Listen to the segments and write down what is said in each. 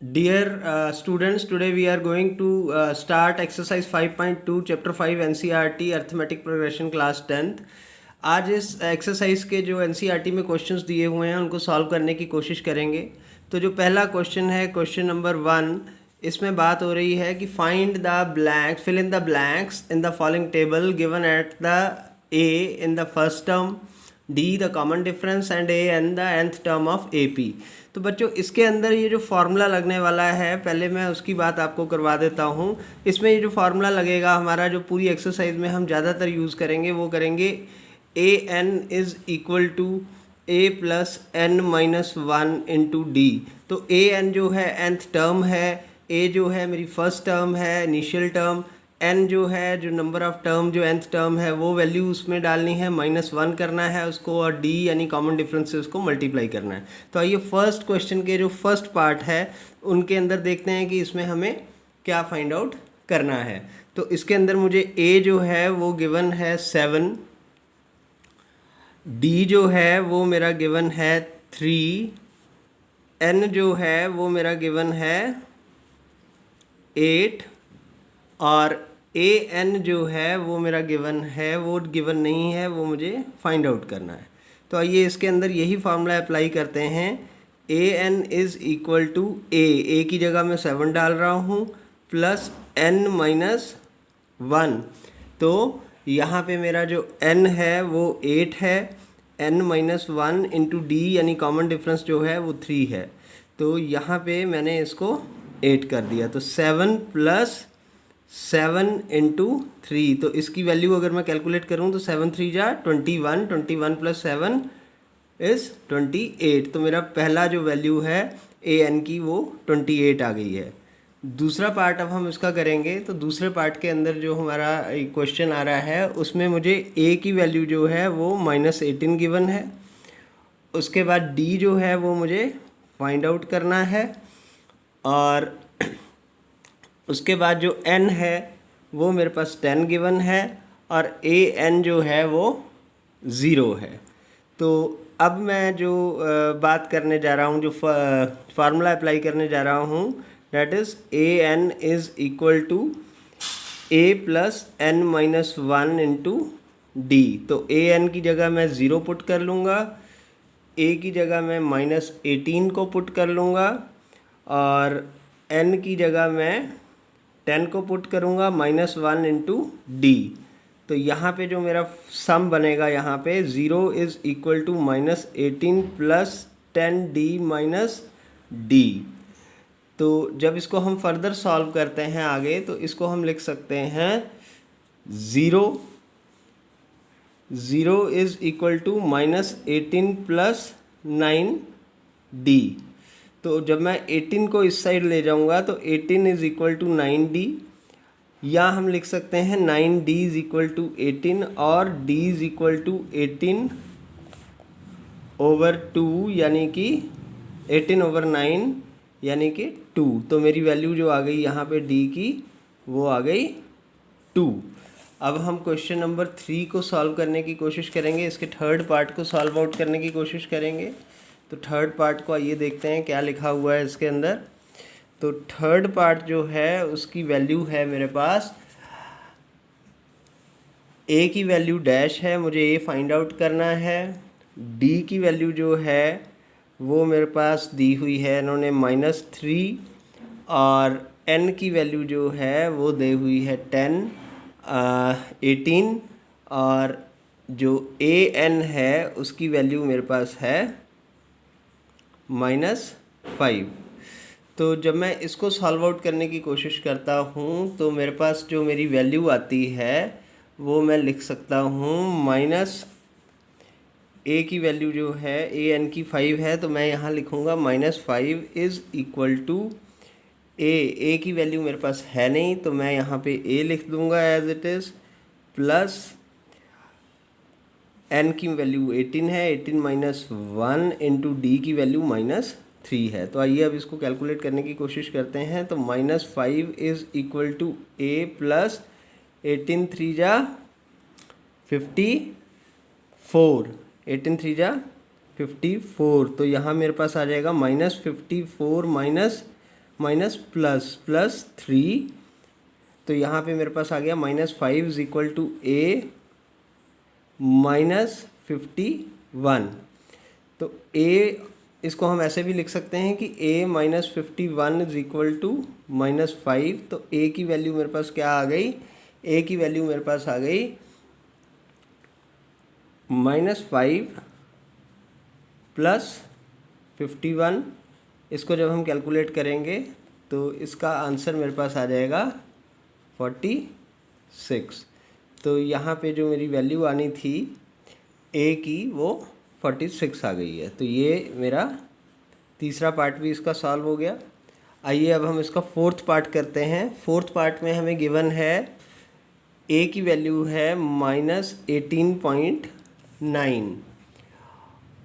Dear students, today we are going to start exercise 5.2 chapter 5 NCERT arithmetic progression class 10th। आज इस exercise के जो NCERT में questions दिए हुए हैं उनको सॉल्व करने की कोशिश करेंगे। तो जो पहला क्वेश्चन है क्वेश्चन नंबर 1, इसमें बात हो रही है कि find the blanks, fill in the blanks in the following table given at the A in the first term, D the common difference and A and the nth term of AP। तो बच्चों इसके अंदर ये जो formula लगने वाला है, पहले मैं उसकी बात आपको करवा देता हूँ। इसमें ये जो फार्मूला लगेगा हमारा, जो पूरी एक्सरसाइज में हम ज़्यादातर यूज़ करेंगे, वो करेंगे a n is equal to a plus n minus one into d. तो ए एन जो है nth टर्म है, ए जो है मेरी फर्स्ट टर्म है, इनिशियल टर्म, एन जो है जो नंबर ऑफ टर्म, जो nth टर्म है वो वैल्यू उसमें डालनी है, -1 करना है उसको, और डी यानी कॉमन डिफरेंस से उसको मल्टीप्लाई करना है। तो आइए फर्स्ट क्वेश्चन के जो फर्स्ट पार्ट है उनके अंदर देखते हैं कि इसमें हमें क्या फाइंड आउट करना है। तो इसके अंदर मुझे ए जो है वो गिवन है 7, डी जो है वो मेरा गिवन है 3, एन जो है वो मेरा गिवन है 8, और ए एन जो है वो मेरा गिवन है, वो गिवन नहीं है, वो मुझे फाइंड आउट करना है। तो आइए इसके अंदर यही फार्मूला अप्लाई करते हैं। ए एन इज़ इक्वल टू ए की जगह मैं 7 डाल रहा हूँ, प्लस एन माइनस 1। तो यहाँ पे मेरा जो n है वो 8 है, n माइनस 1 इंटू डी यानी कॉमन डिफरेंस जो है वो 3 है। तो यहाँ पे मैंने इसको 8 कर दिया। तो 7 प्लस 7 इंटू 3, तो इसकी वैल्यू अगर मैं कैलकुलेट करूँ तो 7 3 जा 21, 21 प्लस 7 इज़ 28। तो मेरा पहला जो वैल्यू है ए एन की वो 28 आ गई है। दूसरा पार्ट अब हम इसका करेंगे। तो दूसरे पार्ट के अंदर जो हमारा क्वेश्चन आ रहा है उसमें मुझे ए की वैल्यू जो है वो -18 गिवन है। उसके बाद डी जो है वो मुझे फाइंड आउट करना है, और उसके बाद जो n है वो मेरे पास 10 गिवन है, और ए एन जो है वो 0 है। तो अब मैं जो बात करने जा रहा हूँ, जो फार्मूला अप्लाई करने जा रहा हूँ, that is a n is equal to a plus n minus 1 into d. तो ए एन की जगह मैं 0 पुट कर लूँगा, ए की जगह मैं -18 को पुट कर लूँगा, और एन की जगह मैं 10 को पुट करूँगा, -1 इंटू डी। तो यहाँ पे जो मेरा सम बनेगा, यहाँ पे 0 is equal to -18 plus 10 d minus d. तो जब इसको हम फर्दर सॉल्व करते हैं आगे, तो इसको हम लिख सकते हैं 0 is equal to -18 plus 9 d. तो जब मैं 18 को इस साइड ले जाऊंगा तो 18 इज़ इक्वल टू 9d, या हम लिख सकते हैं 9d इज़ इक्वल टू 18, और d is equal to 18 over 2 यानी कि 18 ओवर 9 यानी कि 2। तो मेरी वैल्यू जो आ गई यहाँ पे d की वो आ गई 2। अब हम क्वेश्चन नंबर 3 को सॉल्व करने की कोशिश करेंगे, इसके थर्ड पार्ट को सॉल्व आउट करने की कोशिश करेंगे। तो थर्ड पार्ट को आइए देखते हैं क्या लिखा हुआ है इसके अंदर। तो थर्ड पार्ट जो है उसकी वैल्यू है मेरे पास, ए की वैल्यू डैश है, मुझे ए फाइंड आउट करना है। डी की वैल्यू जो है वो मेरे पास दी हुई है इन्होंने -3, और एन की वैल्यू जो है वो दी हुई है 10, 18, और जो ए एन है उसकी वैल्यू मेरे पास है -5। तो जब मैं इसको सॉल्व आउट करने की कोशिश करता हूँ तो मेरे पास जो मेरी वैल्यू आती है वो मैं लिख सकता हूँ, माइनस ए की वैल्यू जो है ए एन की 5 है, तो मैं यहाँ लिखूँगा -5 इज़ इक्वल टू ए की वैल्यू मेरे पास है नहीं, तो मैं यहाँ पे ए लिख दूँगा as it is, plus n की वैल्यू 18 है, 18 माइनस 1 इंटू डी की वैल्यू -3 है। तो आइए अब इसको कैलकुलेट करने की कोशिश करते हैं। तो -5 is equal to a plus 18 3 जा 54, 18 3 जा 54। तो यहाँ मेरे पास आ जाएगा -54 - माइनस प्लस 3, तो यहाँ पे मेरे पास आ गया -5 इज इक्वल टू a -51। तो a इसको हम ऐसे भी लिख सकते हैं कि a -51 इज इक्वल टू -5। तो a की वैल्यू मेरे पास क्या आ गई, a की वैल्यू मेरे पास आ गई -5 + 51। इसको जब हम कैलकुलेट करेंगे तो इसका आंसर मेरे पास आ जाएगा 46। तो यहाँ पे जो मेरी वैल्यू आनी थी a की वो 46 आ गई है। तो ये मेरा तीसरा पार्ट भी इसका सॉल्व हो गया। आइए अब हम इसका फोर्थ पार्ट करते हैं। फोर्थ पार्ट में हमें गिवन है a की वैल्यू है -18.9।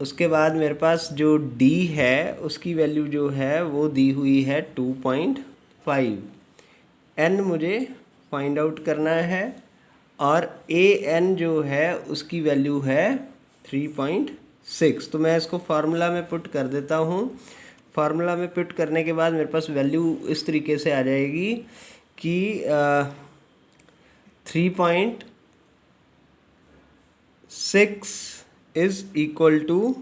उसके बाद मेरे पास जो d है उसकी वैल्यू जो है वो दी हुई है 2.5। n मुझे फाइंड आउट करना है और an जो है उसकी वैल्यू है 3.6। तो मैं इसको फार्मूला में पुट कर देता हूँ। फार्मूला में पुट करने के बाद मेरे पास वैल्यू इस तरीके से आ जाएगी कि 3.6 is equal to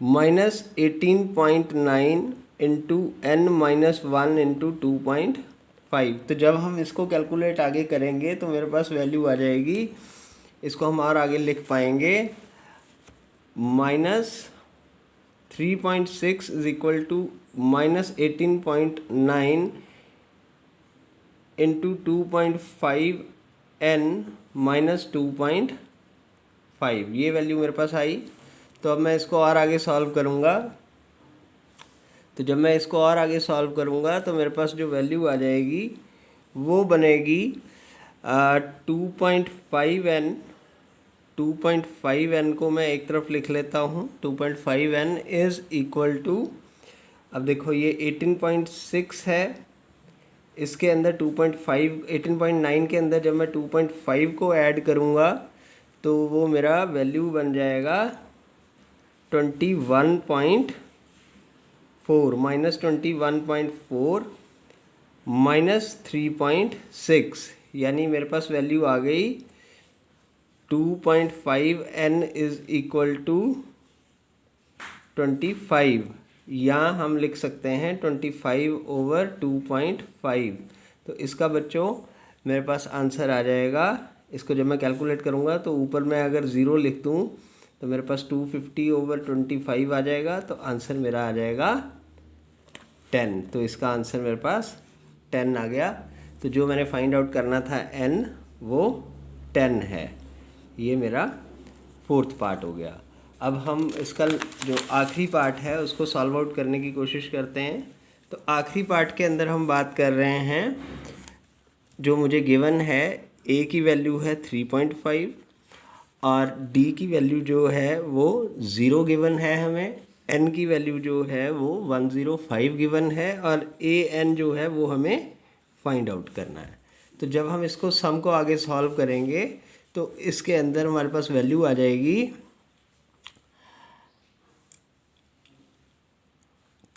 -18.9 into n-1 into 2.5। तो जब हम इसको कैलकुलेट आगे करेंगे तो मेरे पास वैल्यू आ जाएगी, इसको हम और आगे लिख पाएंगे, -3.6 is equal to -18.9 into 2.5 n-2.5। ये वैल्यू मेरे पास आई। तो अब मैं इसको और आगे सॉल्व करूँगा। तो जब मैं इसको और आगे सॉल्व करूँगा तो मेरे पास जो वैल्यू आ जाएगी वो बनेगी 2.5n को मैं एक तरफ लिख लेता हूँ। 2.5n इज़ इक्वल टू, अब देखो ये 18.6 है, इसके अंदर 18.9 के अंदर जब मैं 2.5 को ऐड करूँगा तो वो मेरा वैल्यू बन जाएगा 21.4 -21.4 -3.6, यानी मेरे पास वैल्यू आ गई 2.5n इज इक्वल टू 25, या हम लिख सकते हैं 25/2.5। तो इसका बच्चों मेरे पास आंसर आ जाएगा। इसको जब मैं कैलकुलेट करूँगा तो ऊपर मैं अगर ज़ीरो लिख दूँ तो मेरे पास 250/25 आ जाएगा। तो आंसर मेरा आ जाएगा 10। तो इसका आंसर मेरे पास 10 आ गया। तो जो मैंने फाइंड आउट करना था n वो 10 है। ये मेरा फोर्थ पार्ट हो गया। अब हम इसका जो आखिरी पार्ट है उसको सॉल्व आउट करने की कोशिश करते हैं। तो आखिरी पार्ट के अंदर हम बात कर रहे हैं, जो मुझे गिवन है a की वैल्यू है 3.5 और d की वैल्यू जो है वो 0 गिवन है हमें, n की वैल्यू जो है वो 105 गिवन है और an जो है वो हमें फाइंड आउट करना है। तो जब हम इसको सम को आगे सॉल्व करेंगे तो इसके अंदर हमारे पास वैल्यू आ जाएगी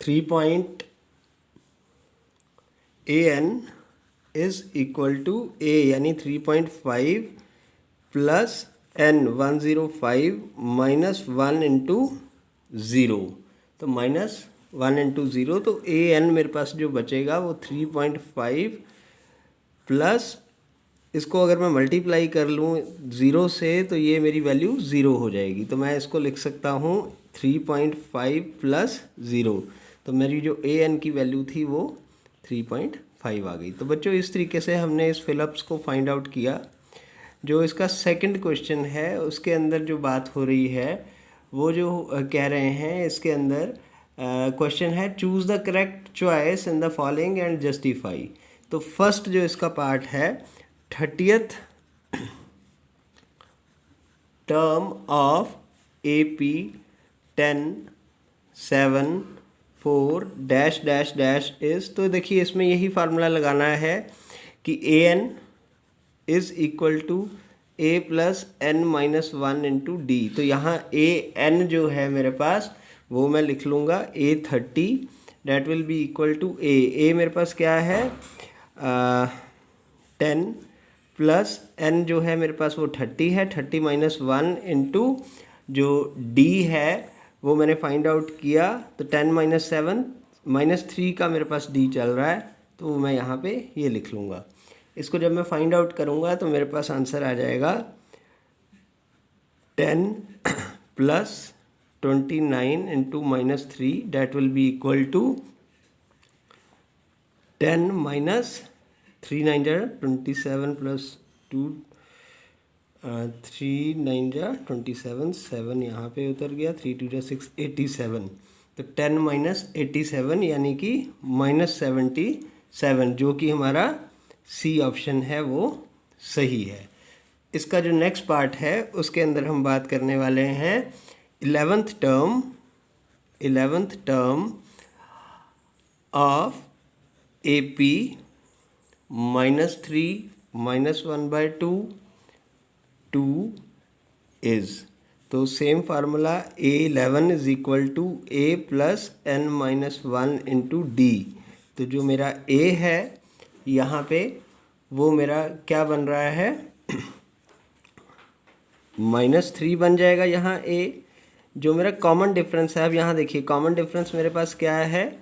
3.an is equal to a, यानी 3.5 प्लस n 105 -1 इंटू 0। तो -1 इंटू 0, तो an मेरे पास जो बचेगा वो 3.5 प्लस, इसको अगर मैं मल्टीप्लाई कर लूँ 0 से तो ये मेरी वैल्यू 0 हो जाएगी। तो मैं इसको लिख सकता हूँ 3.5 प्लस 0। तो मेरी जो an की वैल्यू थी वो 3.5 आ गई। तो बच्चों इस तरीके से हमने इस फिलअप्स को फाइंड आउट किया। जो इसका सेकंड क्वेश्चन है उसके अंदर जो बात हो रही है वो जो कह रहे हैं, इसके अंदर क्वेश्चन है choose the correct choice in the following and justify. तो फर्स्ट जो इसका पार्ट है 30th term of AP 10(7)(4) is, तो देखिए इसमें यही फार्मूला लगाना है कि an is equal to a plus n-1 into d. तो यहाँ an जो है मेरे पास वो मैं लिख लूँगा A30 that will be equal to a मेरे पास क्या है 10 प्लस n जो है मेरे पास वो 30 है, 30 माइनस 1 इंटू जो d है वो मैंने फाइंड आउट किया तो 10 माइनस 7 माइनस 3 का मेरे पास d चल रहा है, तो मैं यहाँ पे ये लिख लूँगा। इसको जब मैं फाइंड आउट करूँगा तो मेरे पास आंसर आ जाएगा 10 plus 29 into minus 3 that will be equal to 10 minus 3 9 जा 27 प्लस 2 3 9 जा 27 7 यहाँ पे उतर गया 3 2 जा 6 87, तो 10 माइनस 87 यानी कि माइनस 77, जो कि हमारा सी ऑप्शन है वो सही है। इसका जो नेक्स्ट पार्ट है उसके अंदर हम बात करने वाले हैं 11th term of AP -3 -1/2 2 is, तो same formula A11 is equal to A plus n-1 into d. तो जो मेरा A है यहाँ पे वो मेरा क्या बन रहा है -3 बन जाएगा यहाँ A। जो मेरा कॉमन डिफरेंस है, अब यहाँ देखिए कॉमन डिफरेंस मेरे पास क्या है,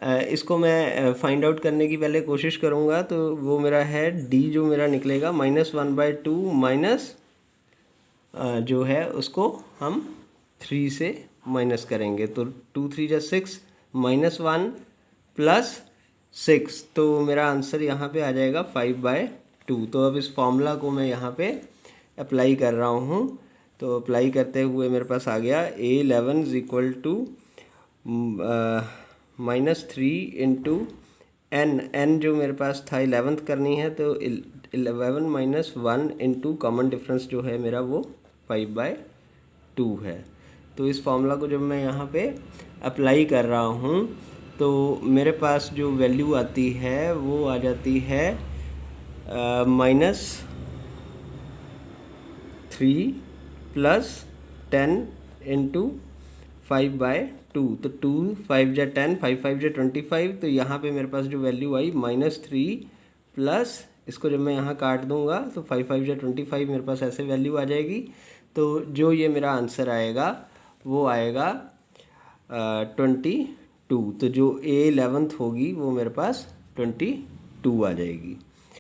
इसको मैं फाइंड आउट करने की पहले कोशिश करूँगा। तो वो मेरा है D जो मेरा निकलेगा -1/2 माइनस जो है उसको हम 3 से माइनस करेंगे, तो 2 3 जा 6 -1 प्लस 6, तो मेरा आंसर यहाँ पे आ जाएगा 5/2। तो अब इस फॉर्मूला को मैं यहाँ पे अप्लाई कर रहा हूँ, तो अप्लाई करते हुए मेरे पास आ गया A11 is equal to -3 into n जो मेरे पास था 11th करनी है, तो 11 माइनस 1 इंटू कॉमन डिफरेंस जो है मेरा वो 5/2 है। तो इस फॉर्मूला को जब मैं यहाँ पे अप्लाई कर रहा हूँ तो मेरे पास जो वैल्यू आती है वो आ जाती है -3 प्लस 10 इंटू 5/2, तो 2 5 जा 10 5 5 जा 25, तो यहाँ पे मेरे पास जो वैल्यू आई -3 प्लस इसको जब मैं यहाँ काट दूंगा तो 5 5 जा 25 मेरे पास ऐसे वैल्यू आ जाएगी। तो जो ये मेरा आंसर आएगा वो आएगा 22, तो जो A11th होगी वो मेरे पास 22 आ जाएगी।